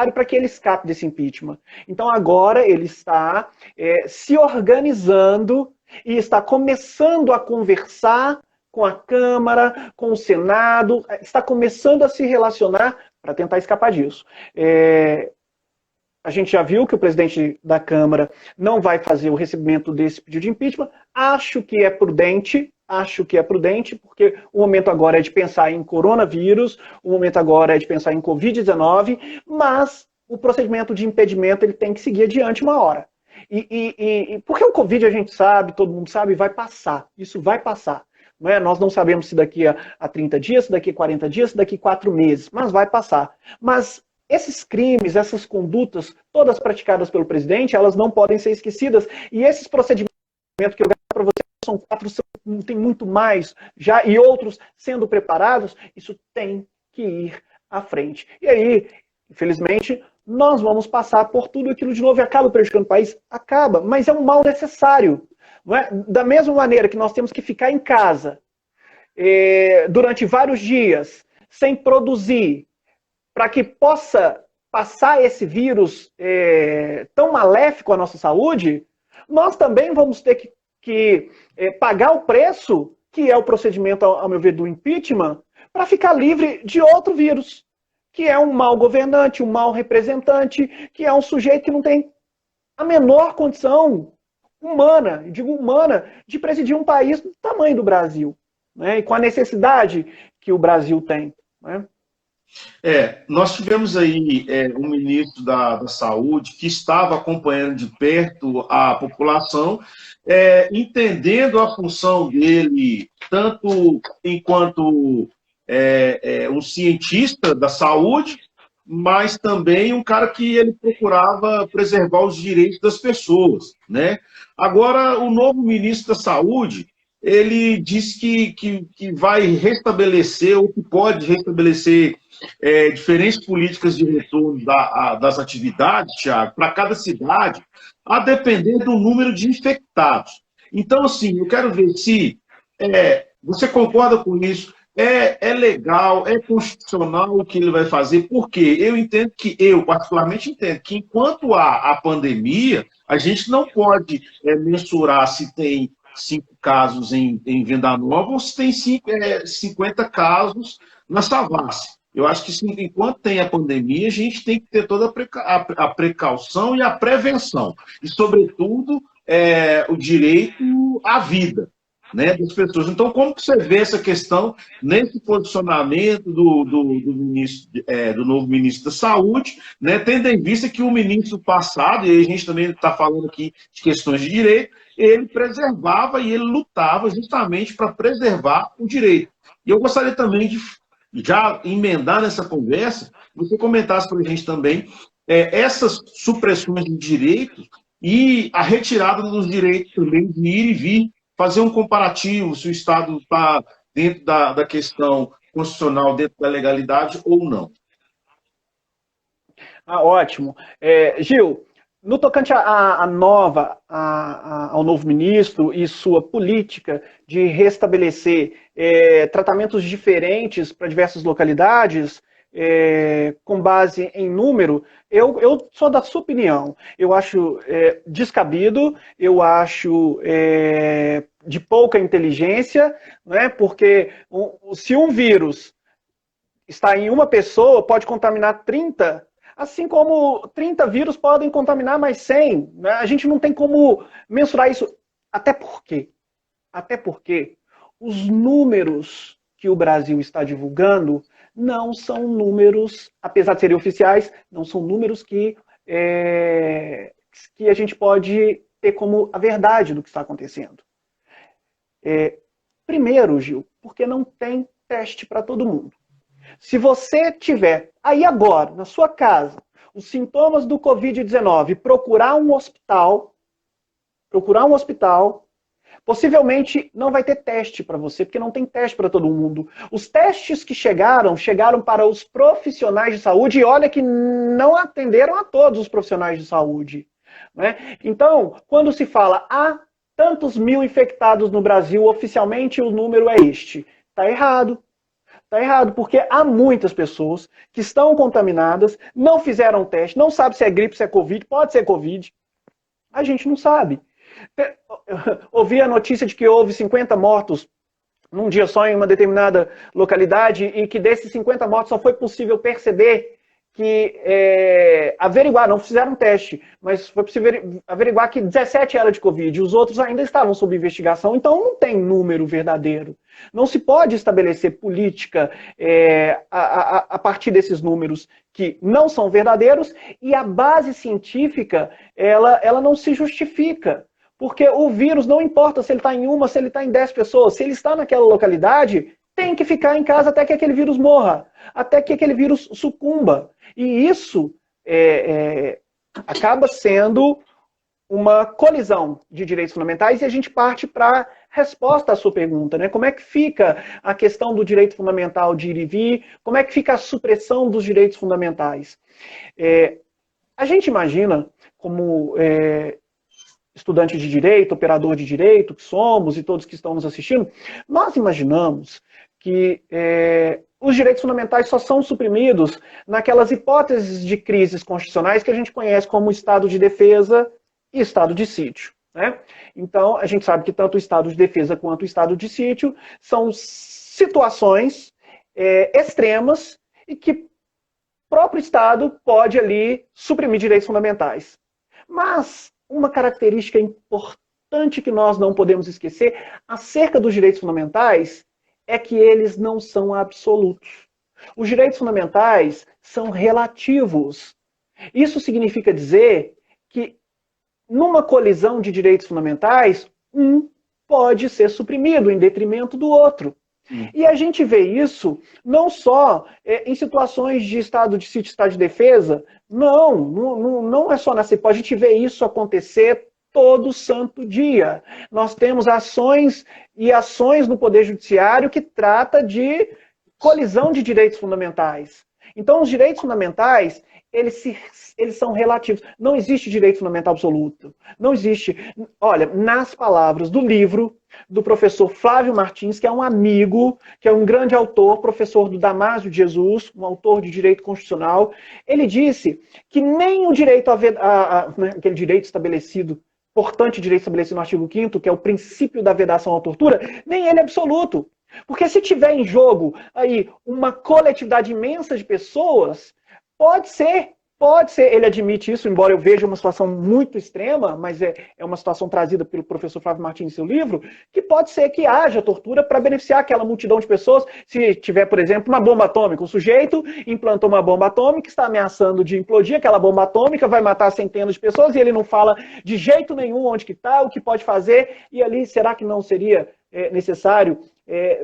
para que ele escape desse impeachment. Então agora ele está se organizando e está começando a conversar com a Câmara, com o Senado, está começando a se relacionar para tentar escapar disso. A gente já viu que o presidente da Câmara não vai fazer o recebimento desse pedido de impeachment. Acho que é prudente, porque o momento agora é de pensar em coronavírus, o momento agora é de pensar em Covid-19, mas o procedimento de impedimento ele tem que seguir adiante uma hora. Porque o Covid a gente sabe, todo mundo sabe, vai passar. Isso vai passar. Não é? Nós não sabemos se daqui a 30 dias, se daqui a 40 dias, se daqui a 4 meses, mas vai passar. Mas esses crimes, essas condutas, todas praticadas pelo presidente, elas não podem ser esquecidas. E esses procedimentos que eu garanto para você são 4, tem muito mais já, e outros sendo preparados, isso tem que ir à frente. E aí, infelizmente, nós vamos passar por tudo aquilo de novo e acaba prejudicando o país? Acaba, mas é um mal necessário. Não é? Da mesma maneira que nós temos que ficar em casa durante vários dias, sem produzir, para que possa passar esse vírus tão maléfico à nossa saúde, nós também vamos ter que pagar o preço, que é o procedimento, ao meu ver, do impeachment, para ficar livre de outro vírus, que é um mau governante, um mau representante, que é um sujeito que não tem a menor condição humana, digo humana, de presidir um país do tamanho do Brasil, né? E com a necessidade que o Brasil tem, né? Nós tivemos aí um ministro da Saúde que estava acompanhando de perto a população, entendendo a função dele, tanto enquanto um cientista da saúde, mas também um cara que ele procurava preservar os direitos das pessoas, né? Agora, o novo ministro da Saúde, ele disse que vai restabelecer, ou que pode restabelecer diferentes políticas de retorno das atividades, Thiago, para cada cidade, a depender do número de infectados. Então, assim, eu quero ver se você concorda com isso. É legal, é constitucional o que ele vai fazer, porque eu particularmente entendo que enquanto há a pandemia, a gente não pode mensurar se tem 5 casos em Venda Nova ou se tem 50 casos na Savassi. Eu acho que enquanto tem a pandemia, a gente tem que ter toda a precaução e a prevenção. E, sobretudo, o direito à vida, né, das pessoas. Então, como que você vê essa questão nesse posicionamento do novo ministro da Saúde, né, tendo em vista que o ministro passado, e a gente também está falando aqui de questões de direito, ele preservava e ele lutava justamente para preservar o direito. E eu gostaria também de já emendar nessa conversa, você comentasse para a gente também essas supressões de direitos e a retirada dos direitos também de ir e vir, fazer um comparativo se o Estado está dentro da questão constitucional, dentro da legalidade ou não. Ótimo. Gil, no tocante ao novo ministro e sua política de restabelecer tratamentos diferentes para diversas localidades, com base em número, eu sou da sua opinião. Eu acho descabido, eu acho de pouca inteligência, né? Porque se um vírus está em uma pessoa, pode contaminar 30, assim como 30 vírus podem contaminar mais 100. Né? A gente não tem como mensurar isso. Até porque os números que o Brasil está divulgando não são números, apesar de serem oficiais, não são números que a gente pode ter como a verdade do que está acontecendo. Primeiro, Gil, porque não tem teste para todo mundo. Se você tiver aí agora, na sua casa, os sintomas do Covid-19, procurar um hospital, possivelmente não vai ter teste para você, porque não tem teste para todo mundo. Os testes que chegaram para os profissionais de saúde, e olha que não atenderam a todos os profissionais de saúde. Né? Então, quando se fala há tantos mil infectados no Brasil, oficialmente o número é este. Está errado. Está errado, porque há muitas pessoas que estão contaminadas, não fizeram teste, não sabe se é gripe, se é Covid, pode ser Covid. A gente não sabe. Ouvi a notícia de que houve 50 mortos num dia só em uma determinada localidade e que desses 50 mortos só foi possível perceber que averiguar, não fizeram teste, mas foi possível averiguar que 17 era de Covid, e os outros ainda estavam sob investigação, então não tem número verdadeiro. Não se pode estabelecer política a partir desses números que não são verdadeiros, e a base científica, ela não se justifica. Porque o vírus, não importa se ele está em uma, se ele está em 10 pessoas, se ele está naquela localidade, tem que ficar em casa até que aquele vírus morra, até que aquele vírus sucumba. E isso acaba sendo uma colisão de direitos fundamentais, e a gente parte para a resposta à sua pergunta, né? Como é que fica a questão do direito fundamental de ir e vir? Como é que fica a supressão dos direitos fundamentais? A gente imagina, como estudante de direito, operador de direito que somos, e todos que estão nos assistindo, nós imaginamos que os direitos fundamentais só são suprimidos naquelas hipóteses de crises constitucionais que a gente conhece como estado de defesa e estado de sítio, né? Então, a gente sabe que tanto o estado de defesa quanto o estado de sítio são situações extremas e que o próprio Estado pode ali suprimir direitos fundamentais. Mas uma característica importante que nós não podemos esquecer acerca dos direitos fundamentais é que eles não são absolutos. Os direitos fundamentais são relativos. Isso significa dizer que, numa colisão de direitos fundamentais, um pode ser suprimido em detrimento do outro. E a gente vê isso não só em situações de estado de sítio, estado de defesa, não é só nessa hipótese, a gente vê isso acontecer todo santo dia. Nós temos ações e ações no Poder Judiciário que trata de colisão de direitos fundamentais. Então, os direitos fundamentais, eles são relativos. Não existe direito fundamental absoluto. Não existe. Olha, nas palavras do livro do professor Flávio Martins, que é um amigo, que é um grande autor, professor do Damásio de Jesus, um autor de direito constitucional, ele disse que nem o direito aquele direito estabelecido, importante direito estabelecido no artigo 5º, que é o princípio da vedação à tortura, nem ele é absoluto. Porque se tiver em jogo aí uma coletividade imensa de pessoas, pode ser, ele admite isso, embora eu veja uma situação muito extrema, mas é uma situação trazida pelo professor Flávio Martins em seu livro, que pode ser que haja tortura para beneficiar aquela multidão de pessoas. Se tiver, por exemplo, uma bomba atômica, o sujeito implantou uma bomba atômica, está ameaçando de implodir aquela bomba atômica, vai matar centenas de pessoas e ele não fala de jeito nenhum onde que está, o que pode fazer, e ali será que não seria necessário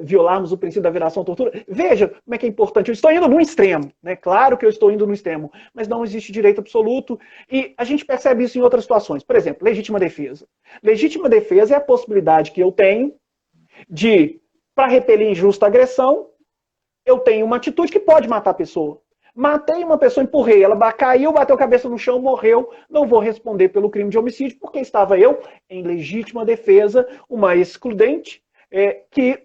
violarmos o princípio da vedação à tortura? Veja como é que é importante. Eu estou indo num extremo, né? Claro que eu estou indo no extremo, mas não existe direito absoluto, e a gente percebe isso em outras situações. Por exemplo, legítima defesa. Legítima defesa é a possibilidade que eu tenho de, para repelir injusta agressão, eu tenho uma atitude que pode matar a pessoa. Matei uma pessoa, empurrei, ela caiu, bateu a cabeça no chão, morreu, não vou responder pelo crime de homicídio, porque estava eu em legítima defesa, uma excludente, que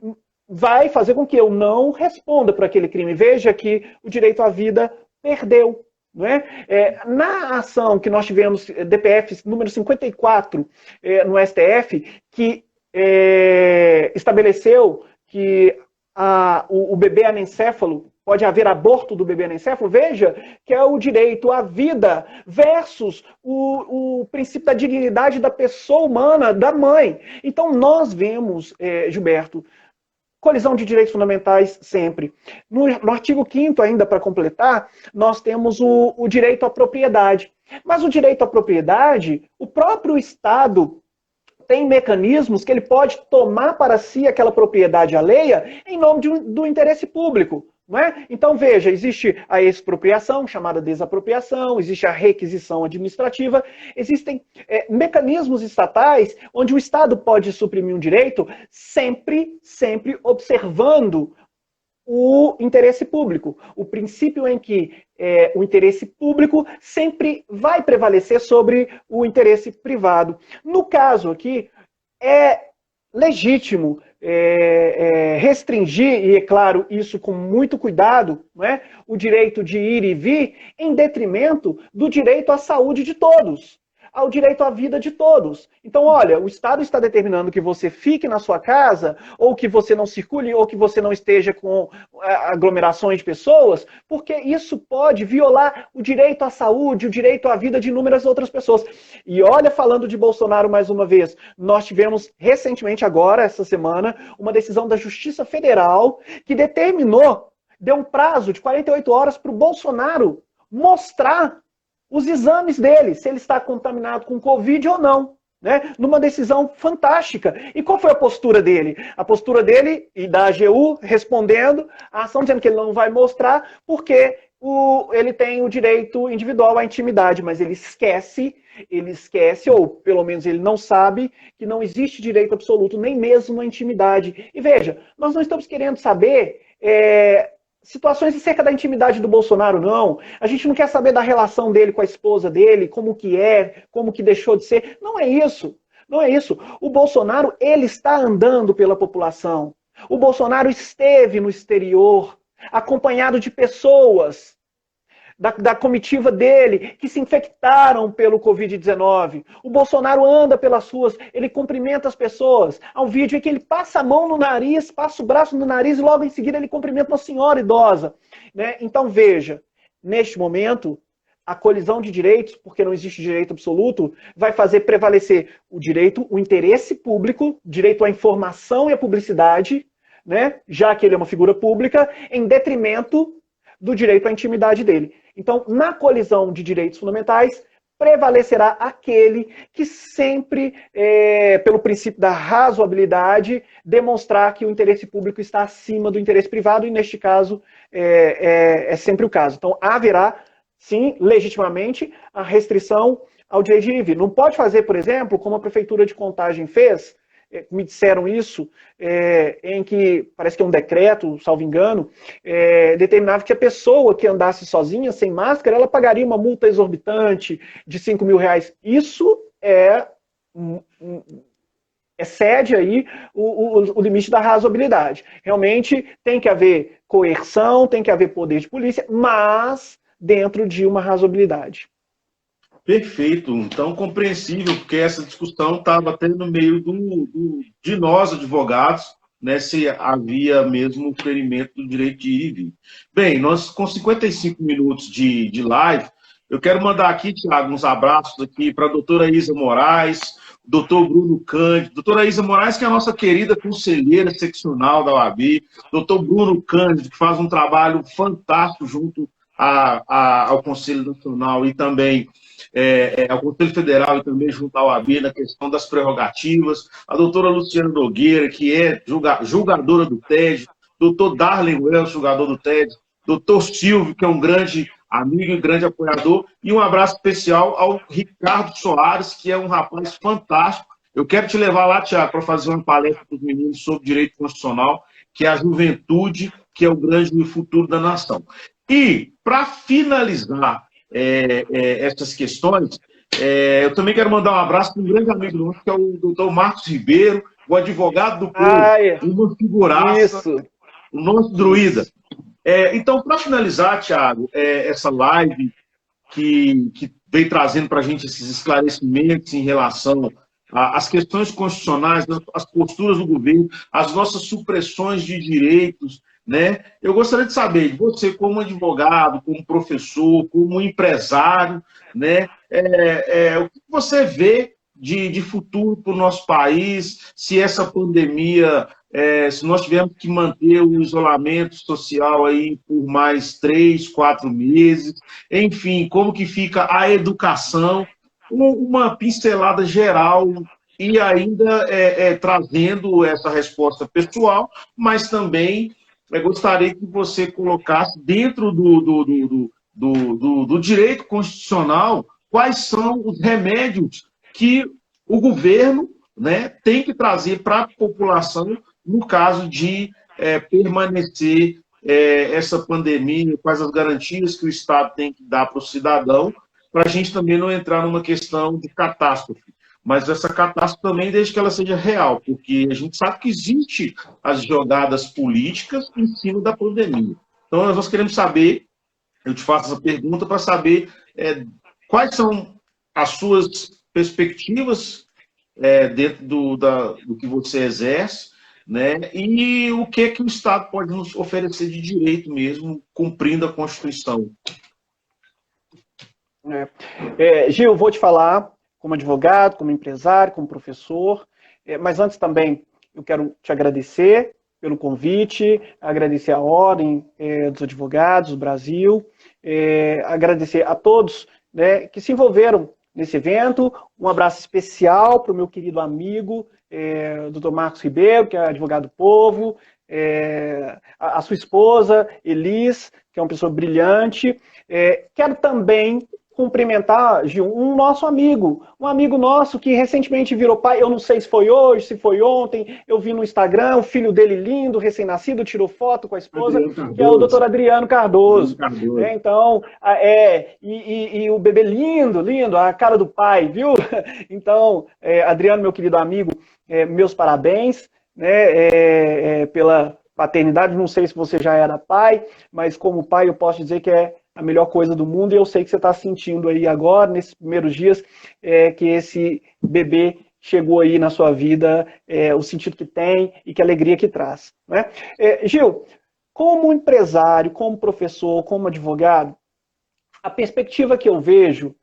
vai fazer com que eu não responda por aquele crime. Veja que o direito à vida perdeu. Não é? Na ação que nós tivemos, DPF número 54, no STF, que estabeleceu que o bebê anencéfalo, pode haver aborto do bebê anencéfalo, veja que é o direito à vida versus o princípio da dignidade da pessoa humana, da mãe. Então nós vemos, Gilberto, colisão de direitos fundamentais sempre. No artigo 5º, ainda para completar, nós temos o direito à propriedade. Mas o direito à propriedade, o próprio Estado tem mecanismos que ele pode tomar para si aquela propriedade alheia em nome do interesse público. Não é? Então, veja, existe a expropriação, chamada desapropriação, existe a requisição administrativa, existem mecanismos estatais onde o Estado pode suprimir um direito sempre observando o interesse público. O princípio em que o interesse público sempre vai prevalecer sobre o interesse privado. No caso aqui, é legítimo restringir, e é claro, isso com muito cuidado, não é? O direito de ir e vir, em detrimento do direito à saúde de todos, ao direito à vida de todos. Então, olha, o Estado está determinando que você fique na sua casa, ou que você não circule, ou que você não esteja com aglomerações de pessoas, porque isso pode violar o direito à saúde, o direito à vida de inúmeras outras pessoas. E olha, falando de Bolsonaro mais uma vez, nós tivemos recentemente, agora, essa semana, uma decisão da Justiça Federal que determinou, deu um prazo de 48 horas para o Bolsonaro mostrar os exames dele, se ele está contaminado com Covid ou não, né? Numa decisão fantástica. E qual foi a postura dele? A postura dele e da AGU respondendo a ação dizendo que ele não vai mostrar porque ele tem o direito individual à intimidade, mas ele esquece, ou pelo menos ele não sabe, que não existe direito absoluto, nem mesmo à intimidade. E veja, nós não estamos querendo saber situações acerca da intimidade do Bolsonaro, não. A gente não quer saber da relação dele com a esposa dele, como que deixou de ser. Não é isso. Não é isso. O Bolsonaro, ele está andando pela população. O Bolsonaro esteve no exterior, acompanhado de pessoas da comitiva dele, que se infectaram pelo Covid-19. O Bolsonaro anda pelas ruas, ele cumprimenta as pessoas. Há um vídeo em que ele passa a mão no nariz, passa o braço no nariz e logo em seguida ele cumprimenta uma senhora idosa. Né? Então veja, neste momento, a colisão de direitos, porque não existe direito absoluto, vai fazer prevalecer o direito, o interesse público, direito à informação e à publicidade, né? Já que ele é uma figura pública, em detrimento do direito à intimidade dele. Então, na colisão de direitos fundamentais, prevalecerá aquele que sempre, pelo princípio da razoabilidade, demonstrar que o interesse público está acima do interesse privado, e neste caso é sempre o caso. Então, haverá, sim, legitimamente, a restrição ao direito de ir e vir. Não pode fazer, por exemplo, como a Prefeitura de Contagem fez, me disseram isso, em que, parece que é um decreto, salvo engano, determinava que a pessoa que andasse sozinha, sem máscara, ela pagaria uma multa exorbitante de R$5.000. Isso excede aí o limite da razoabilidade. Realmente tem que haver coerção, tem que haver poder de polícia, mas dentro de uma razoabilidade. Perfeito, então compreensível, porque essa discussão estava até no meio de nós, advogados, né, se havia mesmo o ferimento do direito de ir e vir. Bem, nós com 55 minutos de live, eu quero mandar aqui, Tiago, uns abraços aqui para a doutora Isa Moraes, doutor Bruno Cândido, doutora Isa Moraes, que é a nossa querida conselheira seccional da OAB, doutor Bruno Cândido, que faz um trabalho fantástico junto ao Conselho Nacional e também ao Conselho Federal e também junto à OAB na questão das prerrogativas, a doutora Luciana Nogueira, que é julgadora do TED, doutor Darlen Wells, julgador do TED, doutor Silvio, que é um grande amigo e grande apoiador, e um abraço especial ao Ricardo Soares, que é um rapaz fantástico. Eu quero te levar lá, Tiago, para fazer uma palestra para os meninos sobre direito constitucional, que é a juventude, que é o grande futuro da nação. E, para finalizar essas questões, eu também quero mandar um abraço para um grande amigo nosso, que é o doutor Marcos Ribeiro, o advogado do povo, uma figuraça, o nosso druida. Então, para finalizar, Tiago, essa live que vem trazendo para a gente esses esclarecimentos em relação às questões constitucionais, as posturas do governo, as nossas supressões de direitos, né? Eu gostaria de saber de você, como advogado, como professor, como empresário, né? O que você vê de futuro para o nosso país, se essa pandemia, se nós tivermos que manter o isolamento social aí por mais 3, 4 meses, enfim, como que fica a educação, uma pincelada geral e ainda trazendo essa resposta pessoal, mas também eu gostaria que você colocasse dentro do direito constitucional quais são os remédios que o governo, né, tem que trazer para a população no caso de permanecer essa pandemia, quais as garantias que o Estado tem que dar para o cidadão, para a gente também não entrar numa questão de catástrofe. mas essa catástrofe também desde que ela seja real, porque a gente sabe que existe as jogadas políticas em cima da pandemia. Então, nós queremos saber, eu te faço essa pergunta para saber quais são as suas perspectivas dentro do que você exerce, né? E o que o Estado pode nos oferecer de direito mesmo, cumprindo a Constituição. Gil, vou te falar como advogado, como empresário, como professor, mas antes também eu quero te agradecer pelo convite, agradecer a Ordem dos Advogados do Brasil, agradecer a todos, né, que se envolveram nesse evento. Um abraço especial para o meu querido amigo, Dr. Marcos Ribeiro, que é advogado do povo, a sua esposa, Elis, que é uma pessoa brilhante. Quero também cumprimentar, Gil, um nosso amigo, um amigo nosso que recentemente virou pai, eu não sei se foi hoje, se foi ontem, eu vi no Instagram, o filho dele lindo, recém-nascido, tirou foto com a esposa, que é o doutor Adriano Cardoso. Então, e o bebê lindo, lindo, a cara do pai, viu? Então, Adriano, meu querido amigo, meus parabéns, né, pela paternidade, não sei se você já era pai, mas como pai eu posso dizer que é a melhor coisa do mundo, e eu sei que você está sentindo aí agora, nesses primeiros dias, que esse bebê chegou aí na sua vida, o sentido que tem e que alegria que traz, né? Gil, como empresário, como professor, como advogado, a perspectiva que eu vejo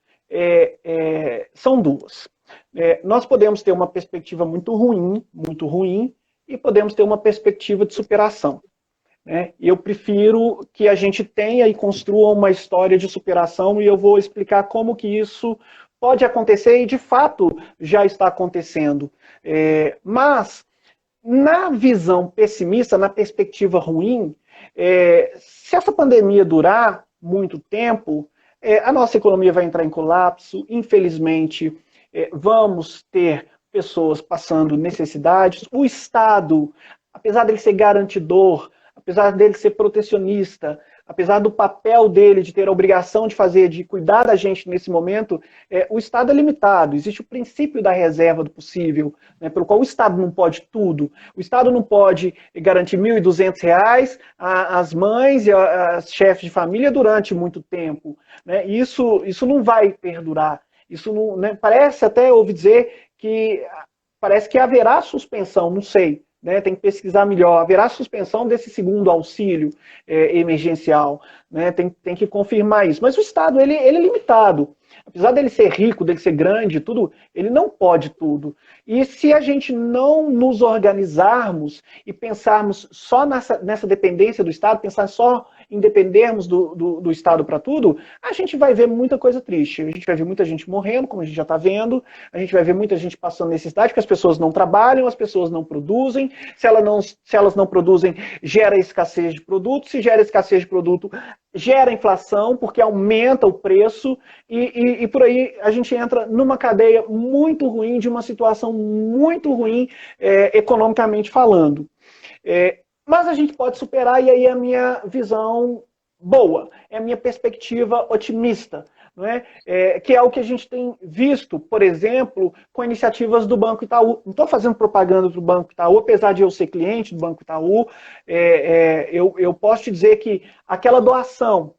são duas. Nós podemos ter uma perspectiva muito ruim, e podemos ter uma perspectiva de superação. Eu prefiro que a gente tenha e construa uma história de superação, e eu vou explicar como que isso pode acontecer e de fato já está acontecendo. Mas na visão pessimista, na perspectiva ruim, se essa pandemia durar muito tempo, a nossa economia vai entrar em colapso, infelizmente vamos ter pessoas passando necessidades, o Estado, apesar dele ser garantidor, apesar dele ser protecionista, apesar do papel dele de ter a obrigação de fazer, de cuidar da gente nesse momento, o Estado é limitado. Existe o princípio da reserva do possível, né, pelo qual o Estado não pode tudo. O Estado não pode garantir R$ 1.200 às mães e às chefes de família durante muito tempo, né? Isso não vai perdurar. Isso não, né, parece até ouvir dizer que parece que haverá suspensão, não sei. Tem que pesquisar melhor. Haverá suspensão desse segundo auxílio emergencial. Né? Tem que confirmar isso. Mas o Estado ele é limitado. Apesar dele ser rico, dele ser grande, tudo, ele não pode tudo. E se a gente não nos organizarmos e pensarmos só nessa dependência do Estado, pensar só em dependermos do Estado para tudo, a gente vai ver muita coisa triste. A gente vai ver muita gente morrendo, como a gente já está vendo, a gente vai ver muita gente passando necessidade, porque as pessoas não trabalham, as pessoas não produzem, se elas não produzem, gera escassez de produto, se gera escassez de produto, gera inflação, porque aumenta o preço, e por aí a gente entra numa cadeia muito ruim, de uma situação muito ruim, economicamente falando. Mas a gente pode superar, e aí é a minha visão boa, é a minha perspectiva otimista, não é? Que é o que a gente tem visto, por exemplo, com iniciativas do Banco Itaú. Não estou fazendo propaganda do Banco Itaú, apesar de eu ser cliente do Banco Itaú, eu posso te dizer que aquela doação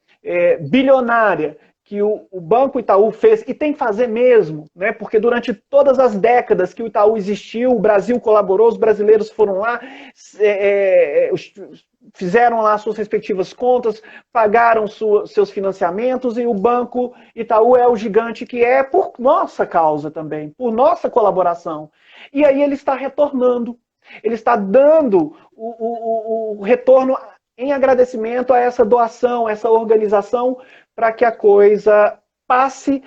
bilionária que o Banco Itaú fez, e tem que fazer mesmo, né? Porque durante todas as décadas que o Itaú existiu, o Brasil colaborou, os brasileiros foram lá, fizeram lá suas respectivas contas, pagaram seus financiamentos, e o Banco Itaú é o gigante que é por nossa causa também, por nossa colaboração. E aí ele está retornando, ele está dando o retorno em agradecimento a essa doação, essa organização, para que a coisa passe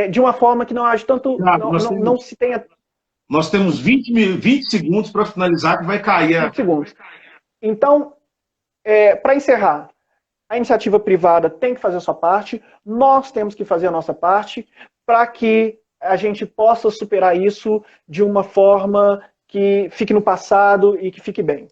de uma forma que não haja tanto, não se tenha... Nós temos 20 segundos para finalizar, que vai cair. 20 segundos. Então, para encerrar, a iniciativa privada tem que fazer a sua parte, nós temos que fazer a nossa parte, para que a gente possa superar isso de uma forma que fique no passado e que fique bem.